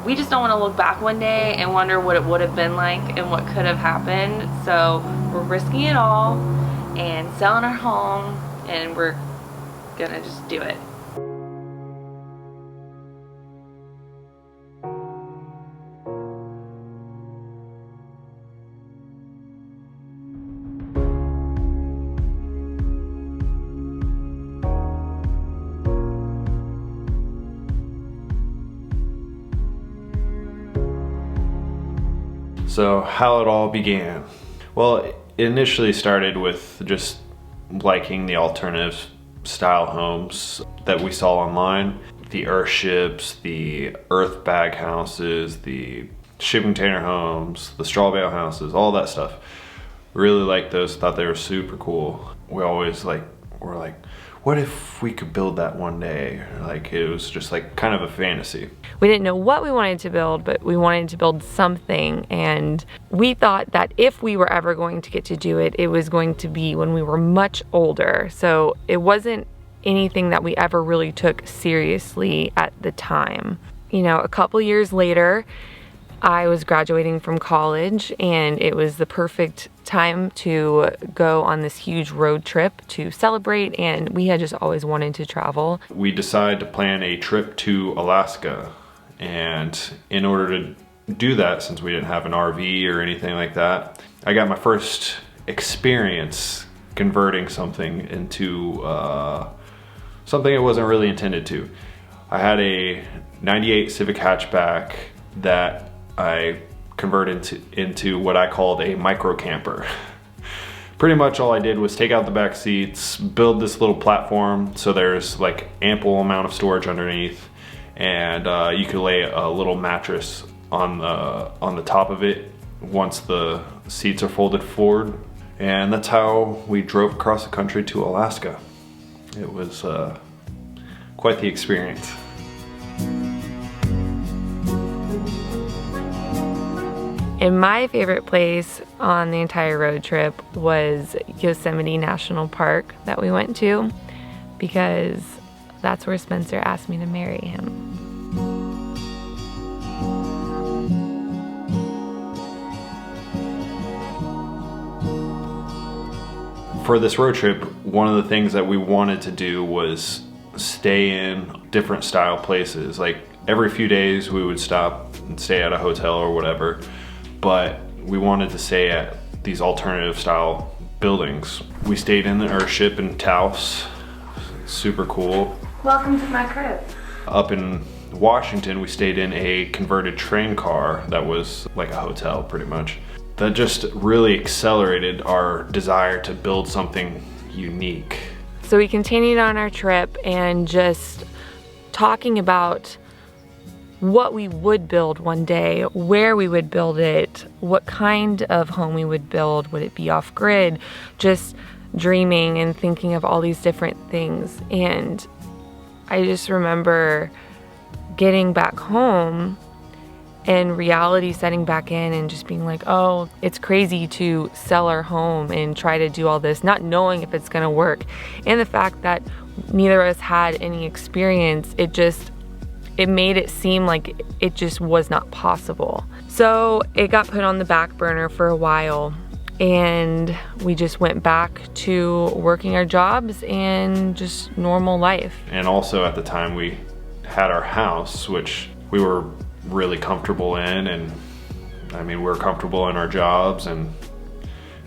we just don't want to look back one day and wonder what it would have been like and what could have happened. So we're risking it all and selling our home, and we're gonna just do it. So how it all began? Well, it initially started with just liking the alternative style homes that we saw online. The earthships, the earth bag houses, the shipping container homes, the straw bale houses, all that stuff. Really liked those, thought they were super cool. We always were like, what if we could build that one day? Like, it was just like kind of a fantasy. We didn't know what we wanted to build, but we wanted to build something, and we thought that if we were ever going to get to do it, it was going to be when we were much older. So it wasn't anything that we ever really took seriously at the time. You know, a couple years later, I was graduating from college, and it was the perfect time to go on this huge road trip to celebrate, and we had just always wanted to travel. We decided to plan a trip to Alaska, and in order to do that, since we didn't have an RV or anything like that, I got my first experience converting something into something it wasn't really intended to. I had a 98 Civic hatchback that I converted into what I called a micro camper. Pretty much all I did was take out the back seats, build this little platform so there's like ample amount of storage underneath, and you could lay a little mattress on the top of it once the seats are folded forward. And that's how we drove across the country to Alaska. It was quite the experience. And my favorite place on the entire road trip was Yosemite National Park that we went to, because that's where Spencer asked me to marry him. For this road trip, one of the things that we wanted to do was stay in different style places. Like every few days we would stop and stay at a hotel or whatever, but we wanted to stay at these alternative style buildings. We stayed in the Earthship in Taos, super cool. Welcome to my crib. Up in Washington, we stayed in a converted train car that was like a hotel pretty much. That just really accelerated our desire to build something unique. So we continued on our trip and just talking about what we would build one day, where we would build it, what kind of home we would build, would it be off grid, just dreaming and thinking of all these different things. And I just remember getting back home and reality setting back in and just being like, oh, it's crazy to sell our home and try to do all this, not knowing if it's gonna work. And the fact that neither of us had any experience, it made it seem like it just was not possible. So it got put on the back burner for a while, and we just went back to working our jobs and just normal life. And also at the time we had our house, which we were really comfortable in, and I mean, we're comfortable in our jobs, and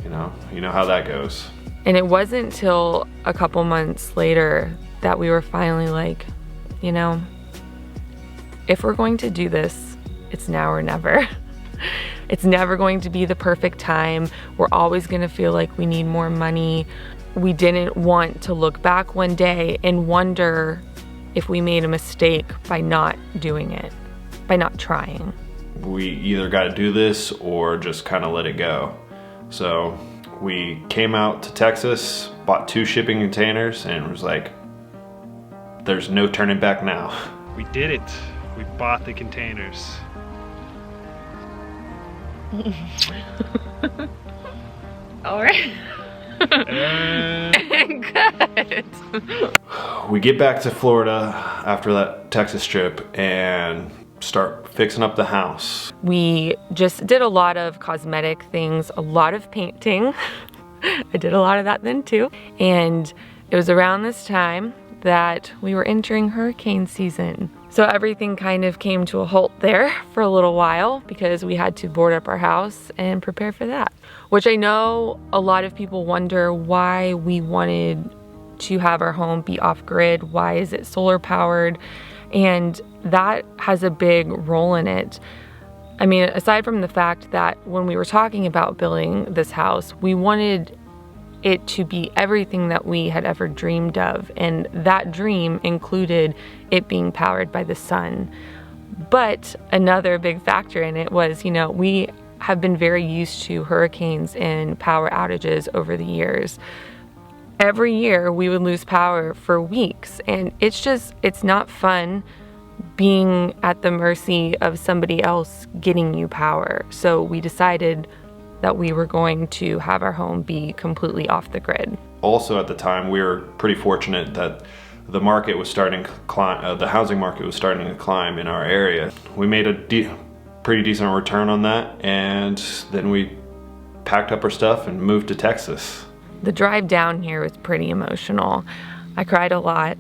you know how that goes. And it wasn't till a couple months later that we were finally like, you know, if we're going to do this, it's now or never. It's never going to be the perfect time. We're always gonna feel like we need more money. We didn't want to look back one day and wonder if we made a mistake by not doing it, by not trying. We either got to do this or just kind of let it go. So we came out to Texas, bought 2 shipping containers, and it was like, there's no turning back now. We did it. We bought the containers. All right. Good. We get back to Florida after that Texas trip, and start fixing up the house. We just did a lot of cosmetic things, a lot of painting. I did a lot of that then too. And it was around this time that we were entering hurricane season. So everything kind of came to a halt there for a little while because we had to board up our house and prepare for that. Which I know a lot of people wonder why we wanted to have our home be off-grid. Why is it solar powered? And that has a big role in it. I mean, aside from the fact that when we were talking about building this house, we wanted it to be everything that we had ever dreamed of. And that dream included it being powered by the sun. But another big factor in it was, we have been very used to hurricanes and power outages over the years. Every year we would lose power for weeks, and it's not fun being at the mercy of somebody else getting you power. So we decided that we were going to have our home be completely off the grid. Also at the time, we were pretty fortunate that the market was starting to climb, the housing market was starting to climb in our area. We made a pretty decent return on that, and then we packed up our stuff and moved to Texas. The drive down here was pretty emotional. I cried a lot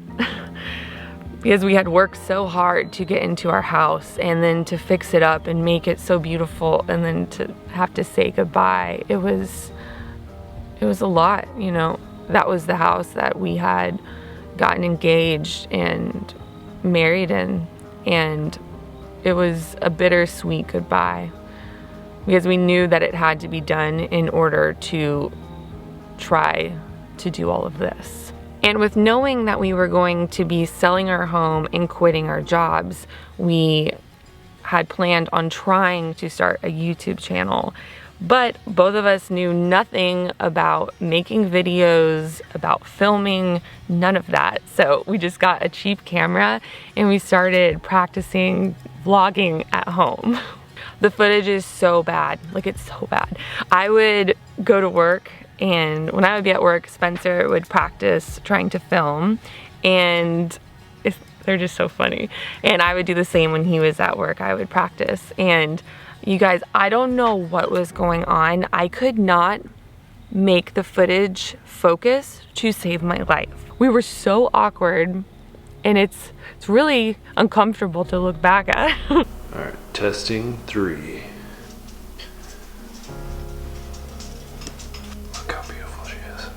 because we had worked so hard to get into our house and then to fix it up and make it so beautiful, and then to have to say goodbye. It was a lot, That was the house that we had gotten engaged and married in, and it was a bittersweet goodbye because we knew that it had to be done in order to try to do all of this. And with knowing that we were going to be selling our home and quitting our jobs, we had planned on trying to start a YouTube channel. But both of us knew nothing about making videos, about filming, none of that. So we just got a cheap camera and we started practicing vlogging at home. The footage is so bad, it's so bad. I would go to work, and when I would be at work, Spencer would practice trying to film, and they're just so funny. And I would do the same when he was at work. I would practice. And you guys, I don't know what was going on. I could not make the footage focus to save my life. We were so awkward, and it's really uncomfortable to look back at. All right, testing 3. Look how beautiful she is.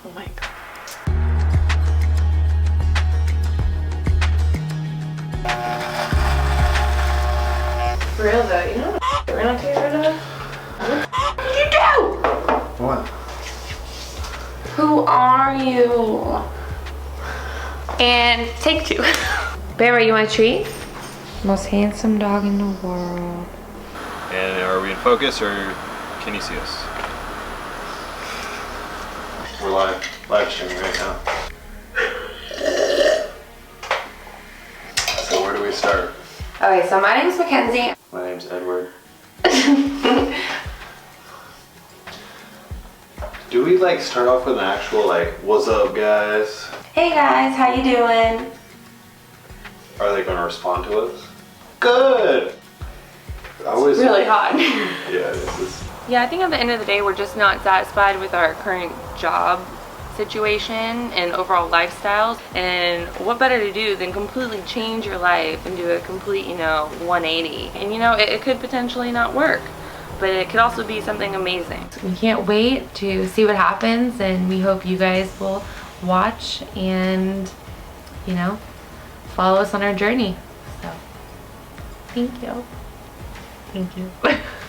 Oh my God. For real though, you know what we're not getting rid of? What did you do? What? Who are you? And take 2. Bear, you want a treat? Most handsome dog in the world. And are we in focus, or can you see us? We're live streaming right now. So where do we start? Okay, so my name's Mackenzie. My name's Edward. Do we start off with an actual what's up guys? Hey guys, how you doing? Are they going to respond to us? Good! It's really hot. Yeah, this is... Yeah, I think at the end of the day, we're just not satisfied with our current job situation and overall lifestyles. And what better to do than completely change your life and do a complete, 180. And it could potentially not work, but it could also be something amazing. We can't wait to see what happens, and we hope you guys will watch and, follow us on our journey. So, thank you. Thank you.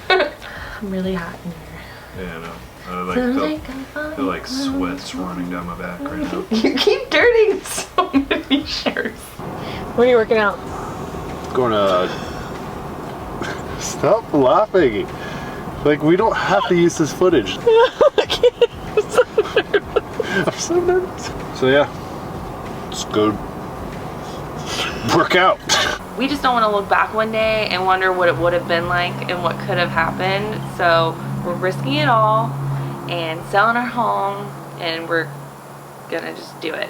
I'm really hot in here. Yeah, I know. I feel sweat's running down my back right now. You keep dirtying so many shirts. When are you working out? Going to... Stop laughing. We don't have to use this footage. I'm so nervous. So yeah, let's go work out. We just don't want to look back one day and wonder what it would have been like and what could have happened. So we're risking it all and selling our home, and we're gonna just do it.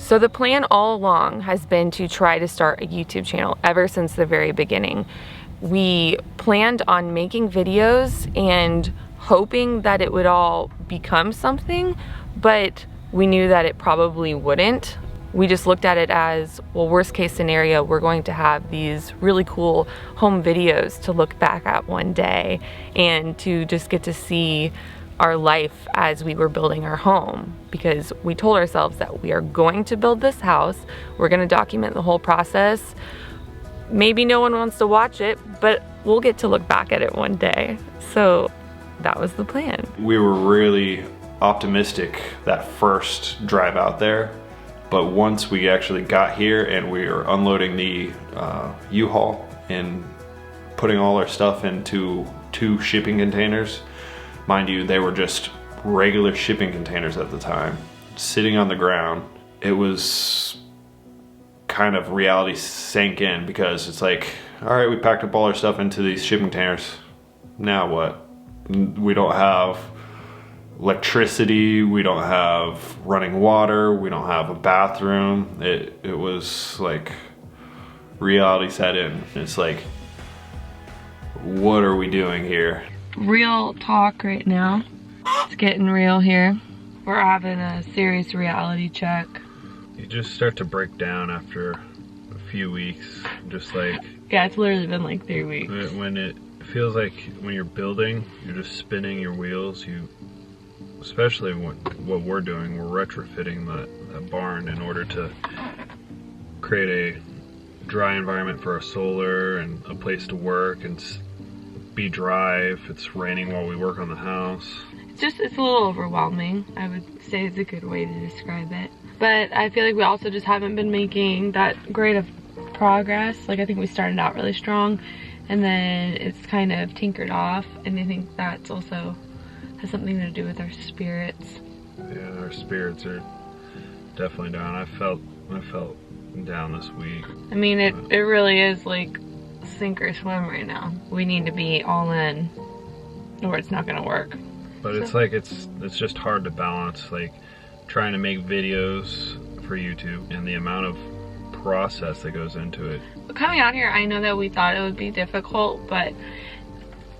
So the plan all along has been to try to start a YouTube channel ever since the very beginning. We planned on making videos and hoping that it would all become something, but we knew that it probably wouldn't. We just looked at it as, well, worst case scenario, we're going to have these really cool home videos to look back at one day and to just get to see our life as we were building our home, because we told ourselves that we are going to build this house. We're going to document the whole process. Maybe no one wants to watch it, but we'll get to look back at it one day. So that was the plan. We were really optimistic that first drive out there, but once we actually got here and we were unloading the U-Haul and putting all our stuff into 2 shipping containers, mind you, they were just regular shipping containers at the time, sitting on the ground, it was kind of reality sank in, because it's like, all right, we packed up all our stuff into these shipping containers. Now what? We don't have electricity, we don't have running water, we don't have a bathroom. It was like reality set in. It's like, what are we doing here? Real talk right now. It's getting real here. We're having a serious reality check. You just start to break down after a few weeks. Just like, Yeah, it's literally been like 3 weeks. when it feels like when you're building, you're just spinning your wheels. Especially what we're doing, we're retrofitting that barn in order to create a dry environment for our solar and a place to work and be dry if it's raining while we work on the house. It's a little overwhelming. I would say it's a good way to describe it. But I feel like we also just haven't been making that great of progress. Like, I think we started out really strong and then it's kind of tinkered off, and I think that's also has something to do with our spirits. Yeah, our spirits are definitely down. I felt down this week. I mean, it really is like sink or swim right now. We need to be all in or it's not gonna work. But it's like, it's just hard to balance, like trying to make videos for YouTube and the amount of process that goes into it. Coming out here, I know that we thought it would be difficult, but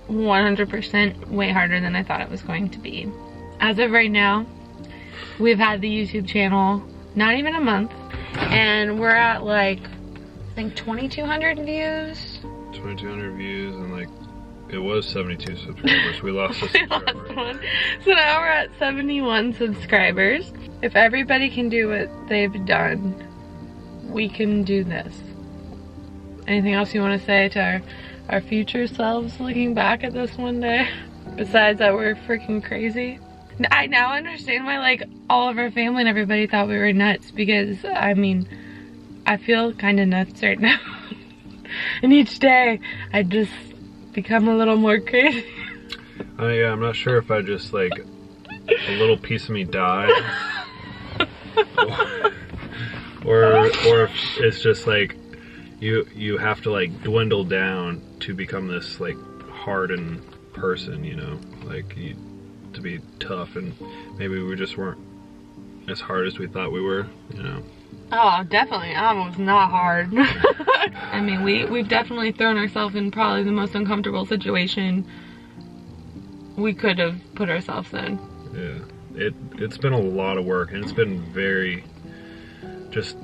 100% way harder than I thought it was going to be. As of right now, we've had the YouTube channel not even a month, and we're at like, I think 2,200 views. 2,200 views, and like, it was 72 subscribers. We lost a subscriber. One. So now we're at 71 subscribers. If everybody can do what they've done, we can do this. Anything else you want to say to our future selves looking back at this one day? Besides that we're freaking crazy. I now understand why like all of our family and everybody thought we were nuts, because I mean, I feel kind of nuts right now. And each day I just become a little more crazy. Yeah, I'm not sure if I just like a little piece of me died or if it's just like you have to like dwindle down to become this like hardened person, you know, like to be tough, and maybe we just weren't as hard as we thought we were, you know. Oh, definitely. Was not hard. I mean, we've definitely thrown ourselves in probably the most uncomfortable situation we could have put ourselves in. Yeah, it's been a lot of work, and it's been very just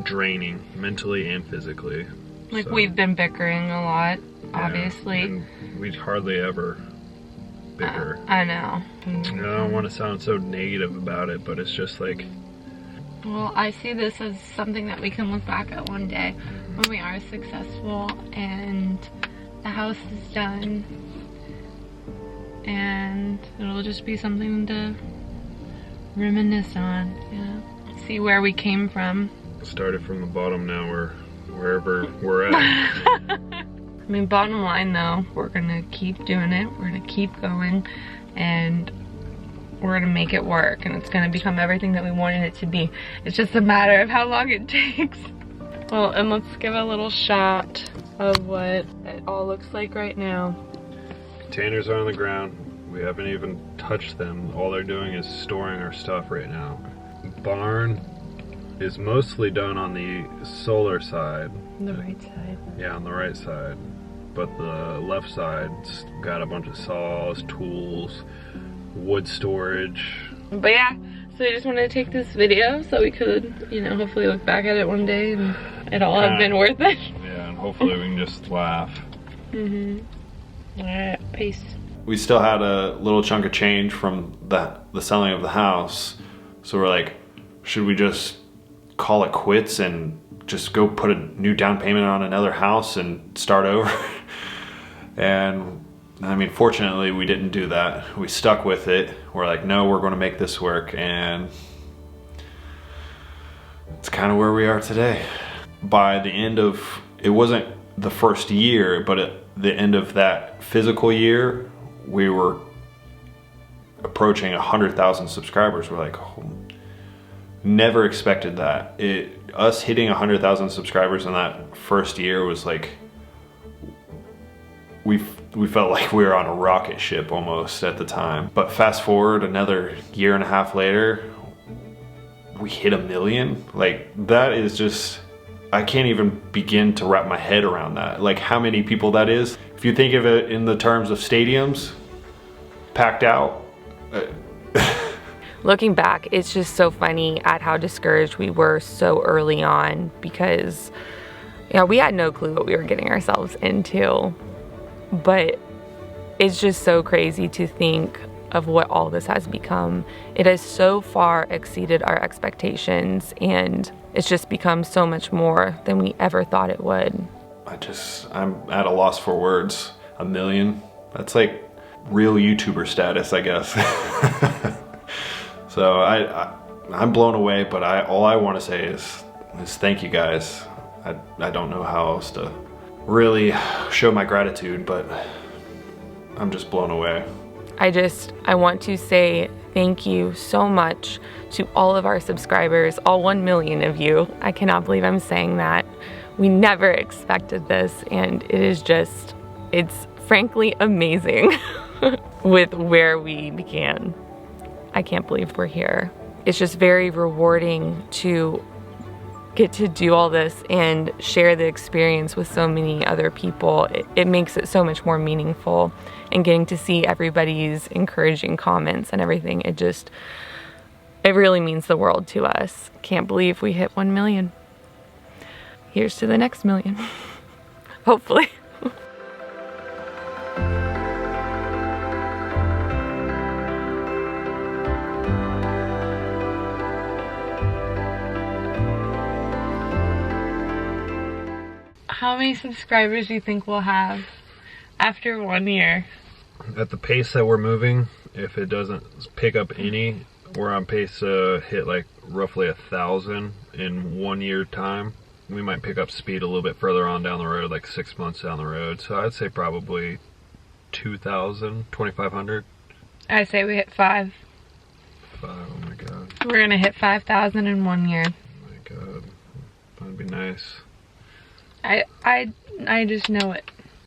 draining mentally and physically. Like, so, we've been bickering a lot, yeah, obviously. And we'd hardly ever bicker. I know. I don't want to sound so negative about it, but it's just like, well, I see this as something that we can look back at one day when we are successful and the house is done, and it'll just be something to reminisce on, you know, see where we came from. started from the bottom, now we're wherever we're at. I mean, bottom line though, we're gonna keep doing it, we're gonna keep going, and we're gonna make it work, and it's gonna become everything that we wanted it to be. It's just a matter of how long it takes. Well, and let's give a little shot of what it all looks like right now. Containers are on the ground. We haven't even touched them. All they're doing is storing our stuff right now. Barn, is mostly done on the solar side. The right side. Yeah, on the right side. But the left side's got a bunch of saws, tools, wood storage. But yeah, so we just wanted to take this video so we could, you know, hopefully look back at it one day and it all have been worth it. Yeah, and hopefully we can just laugh. Alright, peace. We still had a little chunk of change from the selling of the house. So we're like, should we just call it quits and just go put a new down payment on another house and start over? And I mean, fortunately we didn't do that. We stuck with it. We're like, no, we're going to make this work. And it's kind of where we are today. By the end of, it wasn't the first year, but at the end of that physical year, we were approaching 100,000 subscribers. We're like, oh, never expected that. Us hitting 100,000 subscribers in that first year was like, we felt like we were on a rocket ship almost at the time. But fast forward another year and a half later, we hit 1 million. Like, that is just, I can't even begin to wrap my head around that. Like, how many people that is. If you think of it in the terms of stadiums, packed out. Looking back, it's just so funny at how discouraged we were so early on because, you know, we had no clue what we were getting ourselves into. But it's just so crazy to think of what all this has become. It has so far exceeded our expectations, and it's just become so much more than we ever thought it would. I'm at a loss for words. 1 million, that's like real YouTuber status, I guess. So I'm blown away, but all I want to say is thank you guys. I don't know how else to really show my gratitude, but I'm just blown away. I want to say thank you so much to all of our subscribers, all 1 million of you. I cannot believe I'm saying that. We never expected this, and it's frankly amazing with where we began. I can't believe we're here. It's just very rewarding to get to do all this and share the experience with so many other people. It makes it so much more meaningful, and getting to see everybody's encouraging comments and everything, it really means the world to us. Can't believe we hit 1 million. Here's to the next million. Hopefully. How many subscribers do you think we'll have after 1 year? At the pace that we're moving, if it doesn't pick up any, we're on pace to hit like roughly 1,000 in 1 year time. We might pick up speed a little bit further on down the road, like 6 months down the road. So I'd say probably 2,000, 2,500. I'd say we hit 5. 5, oh my god. We're gonna hit 5,000 in 1 year. Oh my god, that'd be nice. I just know it.